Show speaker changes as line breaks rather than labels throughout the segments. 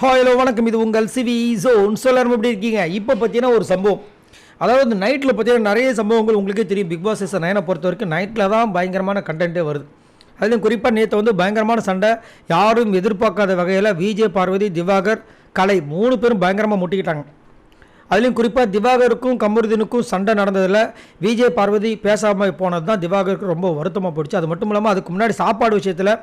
Hello வணக்கம், இது உங்கள் சிவி ஜோன். எல்லாரும் எப்படி இருக்கீங்க? இப்போ பார்த்தீங்கன்னா ஒரு சம்பவம், அதாவது நைட்டில் பார்த்தீங்கன்னா நிறைய சம்பவங்கள் உங்களுக்கே தெரியும். பிக் பாஸ் சீசன் 9 பொறுத்த வரைக்கும் நைட்டில் தான் பயங்கரமான கண்டென்ட்டே வருது. அதுலேயும் குறிப்பாக நேற்று வந்து பயங்கரமான சண்டை, யாரும் எதிர்பார்க்காத வகையில் விஜய், பார்வதி, திவாகர், கலை 3 பேரும் பயங்கரமாக முட்டிக்கிட்டாங்க. அதுலேயும் குறிப்பாக திவாகருக்கும் கமருதீனுக்கும் சண்டை நடந்ததில் விஜய், பார்வதி பேசாமல் போனது தான் திவாகருக்கு ரொம்ப வருத்தமாக போயிடுச்சு. அது மட்டும் இல்லாமல் அதுக்கு முன்னாடி சாப்பாடு விஷயத்தில்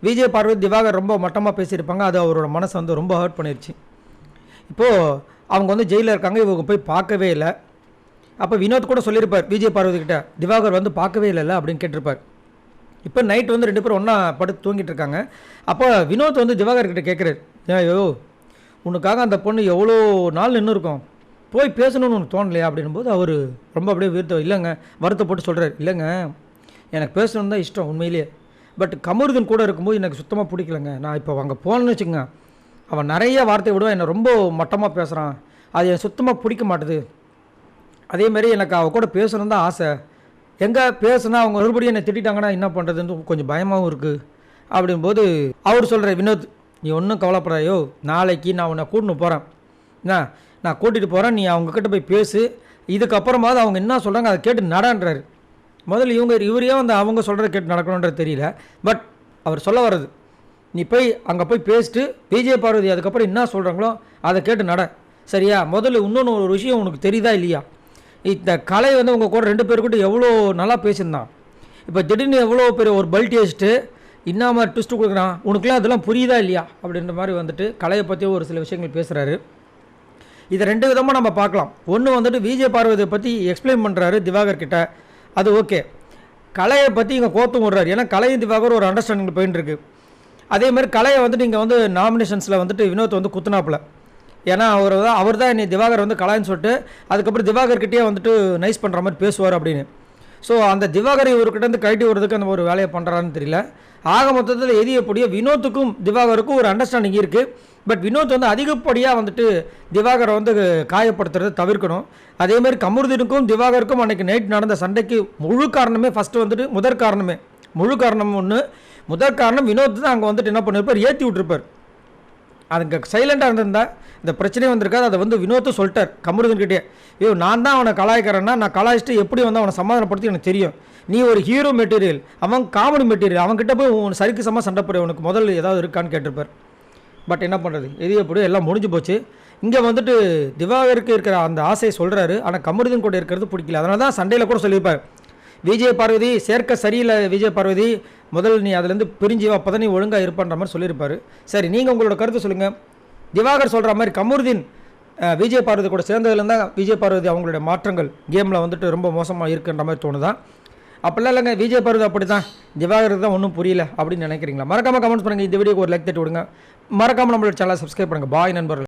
விஜய், பார்வதி, திவாகர் ரொம்ப மட்டமாக பேசியிருப்பாங்க. அது அவரோட மனசை வந்து ரொம்ப ஹர்ட் பண்ணிடுச்சு. இப்போது அவங்க வந்து ஜெயிலில் இருக்காங்க, இவங்க போய் பார்க்கவே இல்லை. அப்போ வினோத் கூட சொல்லியிருப்பார் விஜய், பார்வதி கிட்ட, திவாகர் வந்து பார்க்கவே இல்லைல்ல அப்படின்னு கேட்டிருப்பார். இப்போ நைட் வந்து 2 பேரும் ஒன்றா படுத்து தூங்கிட்டு இருக்காங்க. அப்போ வினோத் வந்து திவாகர் கிட்ட கேட்குறாரு, ஐயோ உனக்காக அந்த பொண்ணு எவ்வளோ நாள் நின்று இருக்கும், போய் பேசணும்னு உனக்கு தோணலையா அப்படின்னும்போது அவர் ரொம்ப அப்படியே இல்லைங்க வருத்தப்பட்டு சொல்கிறார், இல்லைங்க எனக்கு பேசணுன்னு தான் இஷ்டம் உண்மையிலேயே, பட் கமருதன் கூட இருக்கும்போது எனக்கு சுத்தமாக பிடிக்கலங்க. நான் இப்போ அங்கே போனேன்னு வச்சுக்கோங்க, அவன் நிறைய வார்த்தை விடுவான், என்னை ரொம்ப மட்டமாக பேசுகிறான், அது எனக்கு சுத்தமாக பிடிக்க மாட்டுது. அதேமாரி எனக்கு அவள் கூட பேசணும் தான் ஆசை, எங்கே பேசுனா அவங்க மறுபடியும் என்னை திட்டாங்கன்னா என்ன பண்ணுறதுன்னு கொஞ்சம் பயமாகவும் இருக்குது அப்படின்போது அவர் சொல்கிறார், வினோத் நீ ஒன்றும் கவலைப்படாயோ, நாளைக்கு நான் உன்னை கூட்டின்னு போகிறேன், நான் கூட்டிகிட்டு போகிறேன், நீ அவங்கக்கிட்ட போய் பேசு, இதுக்கப்புறமாவது அவங்க என்ன சொல்கிறாங்க அதை கேட்டு நடான்றாரு. முதல்ல இவரையும் வந்து அவங்க சொல்கிறத கேட்டு நடக்கணுன்றது தெரியல. பட் அவர் சொல்ல வர்றது, நீ போய் அங்கே போய் பேசிட்டு விஜய், பார்வதி அதுக்கப்புறம் என்ன சொல்கிறாங்களோ அதை கேட்டு நட, சரியா? முதல்ல இன்னொன்று ஒரு விஷயம் உனக்கு தெரியுதா இல்லையா, இந்த கலை வந்து உங்கள் கூட 2 பேருக்கிட்ட எவ்வளோ நல்லா பேசியிருந்தான், இப்போ திடீர்னு எவ்வளோ பெரிய ஒரு பல்ட்டி வச்சுட்டு இன்னாம ட்விஸ்ட்டு கொடுக்குறான், உனக்குலாம் அதெல்லாம் புரியுதா இல்லையா அப்படின்ற மாதிரி வந்துட்டு கலையை பற்றி ஒரு சில விஷயங்கள் பேசுகிறாரு. இதை 2 விதமாக நம்ம பார்க்கலாம். ஒன்று வந்துட்டு விஜய், பார்வதியை பற்றி எக்ஸ்பிளைன் பண்ணுறாரு திவாகர் கிட்ட, அது ஓகே. கலையை பற்றி இங்கே கோத்தம் விடுறாரு, ஏன்னா கலையும் திவாகர் ஒரு அண்டர்ஸ்டாண்டிங் போயின்னு இருக்கு. அதேமாதிரி கலையை வந்துட்டு இங்கே வந்து நாமினேஷன்ஸில் வந்துட்டு வினோத் வந்து குத்துனாப்பில், ஏன்னா அவர் தான் என்னை திவாகர் வந்து கலாயின்னு சொல்லிட்டு அதுக்கப்புறம் திவாகர்கிட்டே வந்துட்டு நைஸ் பண்ணுற மாதிரி பேசுவார் அப்படின்னு. ஸோ அந்த திவாகர் இவர்கிட்ட வந்து கழட்டி விடுறதுக்கு அந்த ஒரு வேலையை பண்ணுறான்னு தெரியல. ஆக மொத்தத்தில் எது எப்படியோ வினோத்துக்கும் திவாகருக்கும் ஒரு அண்டர்ஸ்டாண்டிங் இருக்குது. பட் வினோத் வந்து அதிகப்படியாக வந்துட்டு திவாகரை வந்து காயப்படுத்துறதை தவிர்க்கணும். அதேமாதிரி கமருதீனுக்கும் திவாகருக்கும் அன்றைக்கி நைட் நடந்த சண்டைக்கு முழு காரணமே ஃபஸ்ட்டு வந்துட்டு முழு காரணம் ஒன்று, முதற் காரணம் வினோத் தான் அங்கே வந்துட்டு என்ன பண்ணியிருப்பார், ஏற்றி விட்டுருப்பார். அதுக்கு சைலண்டாக இருந்திருந்தா இந்த பிரச்சனையே வந்திருக்காது. அதை வந்து வினோத்தும் சொல்லிட்டார் கமருதன்கிட்டே, ஐயோ நான் தான் அவனை கலாய்க்கிறேன்னா, நான் கலாய்ச்சிட்டு எப்படி வந்து அவனை சமாதானப்படுத்தி எனக்கு தெரியும், நீ ஒரு ஹீரோ மெட்டீரியல், அவன் காமெடி மெட்டீரியல், அவன்கிட்ட போய் உன் சரிக்கு சமமாக சண்டை போட உனக்கு முதல் ஏதாவது இருக்கான்னு கேட்டிருப்பார். பட் என்ன பண்ணுறது, எது எப்படியோ எல்லாம் முடிஞ்சு போச்சு. இங்கே வந்துட்டு திவாகருக்கு இருக்கிற அந்த ஆசையை சொல்கிறாரு, ஆனால் கமருதன் கூட இருக்கிறது பிடிக்கல. அதனால தான் சண்டையில் கூட சொல்லியிருப்பார், விஜய், பார்வதி சேர்க்க சரியில்லை, விஜய், பார்வதி முதல் நீ அதுலேருந்து பிரிஞ்சு அப்போ தான் நீ ஒழுங்காக இருப்பான்ற மாதிரி சொல்லியிருப்பார். சரி, நீங்கள் உங்களோட கருத்து சொல்லுங்கள். திவாகர் சொல்கிற மாதிரி கமருதீன் விஜய், பார்வதி கூட சேர்ந்ததுலேருந்து தான் விஜய், பார்வதி அவங்களுடைய மாற்றங்கள் கேமில் வந்துட்டு ரொம்ப மோசமாக இருக்குன்ற மாதிரி தோணுதான்? அப்படிலாம் இல்லைங்க, விஜய், பார்வதி அப்படி தான், திவாகருக்கு தான் ஒன்றும் புரியல அப்படின்னு நினைக்கிறீங்களா? மறக்காமல் கமெண்ட்ஸ் பண்ணுங்கள். இந்த வீடியோக்கு ஒரு லைக் தட்டி விடுங்க. மறக்காமல் நம்மளோட சேனலை சப்ஸ்கிரைப் பண்ணுங்கள். பாய் நண்பர்கள்.